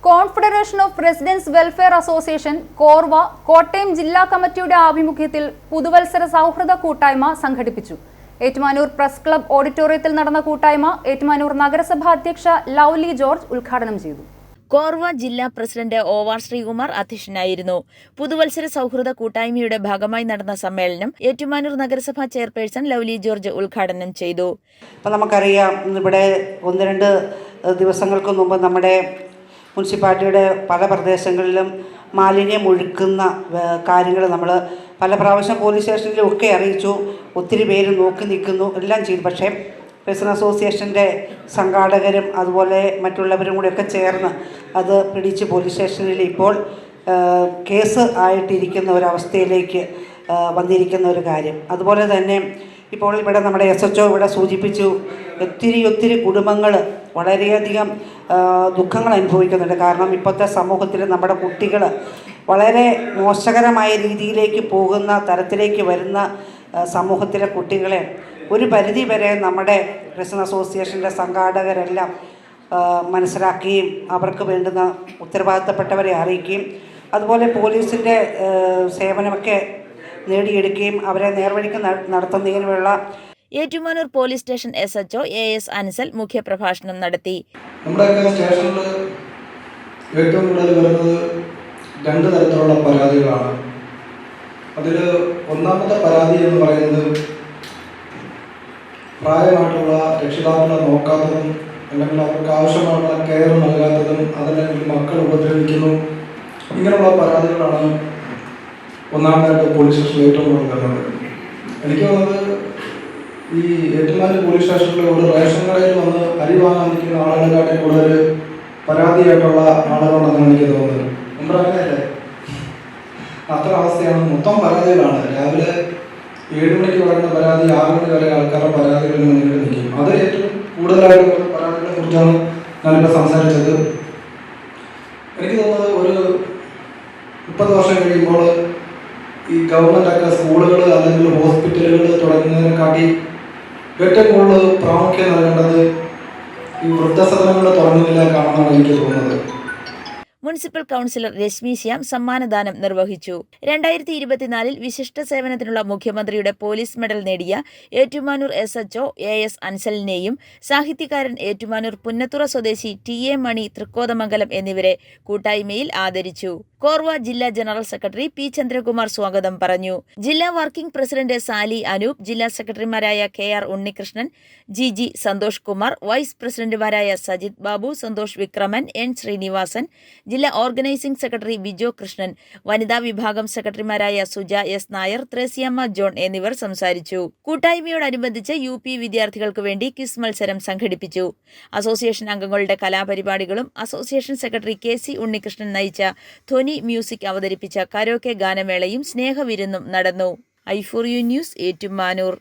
Confederation of residents welfare association കോർവ കോട്ടയം ജില്ലാ കമ്മിറ്റിയുടെ ആഭിമുഖ്യത്തിൽ പുതുവത്സര സൗഹൃദ കൂട്ടായ്മ സംഘടിപ്പിച്ചു. ഏറ്റുമാനൂർ പ്രസ് ക്ലബ് ഓഡിറ്റോറിയത്തിൽ നടന്ന കൂട്ടായ്മ ഏറ്റുമാനൂർ നഗരസഭാ അധ്യക്ഷ ലൗലി ജോർജ് ഉദ്ഘാടനം ചെയ്തു. കോർവ ജില്ലാ പ്രസിഡന്റ് OR ശ്രീകുമാർ അധ്യക്ഷനായിരുന്നു. പുതുവത്സര സൗഹൃദ കൂട്ടായ്മയുടെ ഭാഗമായി നടന്ന സമ്മേളനം ഏറ്റുമാനൂർ നഗരസഭാ ചെയർപേഴ്സൺ ലൗലി ജോർജ് ഉദ്ഘാടനം ചെയ്തു. നമുക്കറിയാം, ഇവിടെ 1-2 ദിവസങ്ങൾക്ക് മുമ്പ് നമ്മുടെ മുനിസിപ്പാലിറ്റിയുടെ പല പ്രദേശങ്ങളിലും മാലിന്യം ഒഴുക്കുന്ന കാര്യങ്ങൾ നമ്മൾ പല പ്രാവശ്യം പോലീസ് സ്റ്റേഷനിലും ഒക്കെ അറിയിച്ചു. ഒത്തിരി പേര് നോക്കി നിൽക്കുന്നു, എല്ലാം ചെയ്തു. പക്ഷേ റെസിഡൻസ് അസോസിയേഷൻ്റെ സംഘാടകരും അതുപോലെ മറ്റുള്ളവരും കൂടെയൊക്കെ ചേർന്ന് അത് പിടിച്ച് പോലീസ് സ്റ്റേഷനിൽ ഇപ്പോൾ കേസ് ആയിട്ടിരിക്കുന്ന ഒരവസ്ഥയിലേക്ക് വന്നിരിക്കുന്ന ഒരു കാര്യം. അതുപോലെ തന്നെ ഇപ്പോൾ ഇവിടെ നമ്മുടെ SHO ഇവിടെ സൂചിപ്പിച്ചു, ഒത്തിരി കുടുംബങ്ങൾ വളരെയധികം ദുഃഖങ്ങൾ അനുഭവിക്കുന്നുണ്ട്. കാരണം ഇപ്പോഴത്തെ സമൂഹത്തിൽ നമ്മുടെ കുട്ടികൾ വളരെ മോശകരമായ രീതിയിലേക്ക് പോകുന്ന തരത്തിലേക്ക് വരുന്ന സമൂഹത്തിലെ കുട്ടികളെ ഒരു പരിധി വരെ നമ്മുടെ റെസിഡൻസ് അസോസിയേഷൻ്റെ സംഘാടകരെല്ലാം മനസ്സിലാക്കുകയും അവർക്ക് വേണ്ടുന്ന ഉത്തരവാദിത്തപ്പെട്ടവരെ അറിയിക്കുകയും അതുപോലെ പോലീസിൻ്റെ സേവനമൊക്കെ നേടിയെടുക്കുകയും അവരെ നേർവഴിക്ക് നടത്തുന്നതിനുള്ള Ettumanoor police station SHO AS Ansal മുഖ്യപ്രഭാഷണം നടത്തി. നമ്മുടെ സ്റ്റേഷനിൽ ഏറ്റവും കൂടുതൽ വരുന്നത് 2 തരത്തിലുള്ള പരാതികളാണ്. അതിൽ ഒന്നാമത്തെ പരാതി എന്ന് പറയുന്നത് പ്രായമായിട്ടുള്ള രക്ഷിതാക്കളെ നോക്കാത്തതും അല്ലെങ്കിൽ അവർക്ക് ആവശ്യമായിട്ടുള്ള കെയർ നൽകാത്തതും അതല്ലെങ്കിൽ മക്കൾ ഉപദ്രവിക്കുന്നു, ഇങ്ങനെയുള്ള പരാതികളാണ് ഒന്നാമതായിട്ട് പോലീസ് സ്റ്റേഷനിൽ ഏറ്റവും കൂടുതൽ വരുന്നത്. എനിക്ക് തോന്നുന്നത് ഈ ഏറ്റുമാനൂർ പോലീസ് സ്റ്റേഷനിൽ ഒരു റേഷൻ കടയിൽ വന്ന് അരി വാങ്ങാൻ നിൽക്കുന്ന ആളുകളെക്കാട്ടിൽ കൂടുതൽ പരാതിയായിട്ടുള്ള ആളുകളുണ്ടെന്നാണ് എനിക്ക് തോന്നുന്നത്. നമ്മുടെ അങ്ങനെയല്ലേ? അത്ര അവസ്ഥയാണ്. മൊത്തം പരാതികളാണ്. രാവിലെ 7 മണിക്ക് പറയുന്ന പരാതി 6 മണി വരെ ആൾക്കാരുടെ പരാതികളിൽ മുന്നിൽ നിൽക്കും. അത് ഏറ്റവും കൂടുതലായിട്ടുള്ള പരാതികളെ കുറിച്ചാണ് ഞാനിപ്പോൾ സംസാരിച്ചത്. എനിക്ക് തോന്നുന്നത് ഒരു 30 വർഷം കഴിയുമ്പോൾ ഈ ഗവൺമെൻറ്റൊക്കെ സ്കൂളുകൾ അല്ലെങ്കിൽ ഹോസ്പിറ്റലുകൾ തുടങ്ങുന്നതിനെക്കാട്ടി ഏറ്റവും കൂടുതൽ പ്രാമുഖ്യം നൽകേണ്ടത് ഈ വൃദ്ധസദനങ്ങൾ തുടങ്ങുന്നതിലേക്കാണെന്നാണ് എനിക്ക് തോന്നുന്നത്. മുനിസിപ്പൽ കൗൺസിലർ രശ്മി ശ്യാം സമ്മാനദാനം നിർവഹിച്ചു. 2024 വിശിഷ്ട സേവനത്തിനുള്ള മുഖ്യമന്ത്രിയുടെ പോലീസ് മെഡൽ നേടിയ ഏറ്റുമാനൂർ SHO AS അൻസലിനെയും സാഹിത്യകാരൻ ഏറ്റുമാനൂർ പുന്നത്തുറ സ്വദേശി TA മണി തൃക്കോതമംഗലം എന്നിവരെ കൂട്ടായ്മയിൽ ആദരിച്ചു. കോർവ ജില്ലാ ജനറൽ സെക്രട്ടറി P ചന്ദ്രകുമാർ സ്വാഗതം പറഞ്ഞു. ജില്ലാ വർക്കിംഗ് പ്രസിഡന്റ് സാലി അനൂപ്, ജില്ലാ സെക്രട്ടറിമാരായ KR Unnikrishnan, GG Santhosh Kumar, vice പ്രസിഡന്റുമാരായ സജിത് ബാബു, സന്തോഷ് വിക്രമൻ, N ശ്രീനിവാസൻ, ജില്ലാ ഓർഗനൈസിംഗ് സെക്രട്ടറി ബിജോ കൃഷ്ണൻ, വനിതാ വിഭാഗം സെക്രട്ടറിമാരായ സുജ S നായർ, ത്രേസ്യാമ്മ ജോൺ എന്നിവർ സംസാരിച്ചു. കൂട്ടായ്മയോടനുബന്ധിച്ച് UP വിദ്യാർത്ഥികൾക്ക് വേണ്ടി ക്വിസ് മത്സരം സംഘടിപ്പിച്ചു. അസോസിയേഷൻ അംഗങ്ങളുടെ കലാപരിപാടികളും അസോസിയേഷൻ സെക്രട്ടറി KC ഉണ്ണികൃഷ്ണൻ നയിച്ച ധ്വനി മ്യൂസിക് അവതരിപ്പിച്ച കരോക്കെ ഗാനമേളയും സ്നേഹവിരുന്നും നടന്നു. I4U news, Ettumanoor.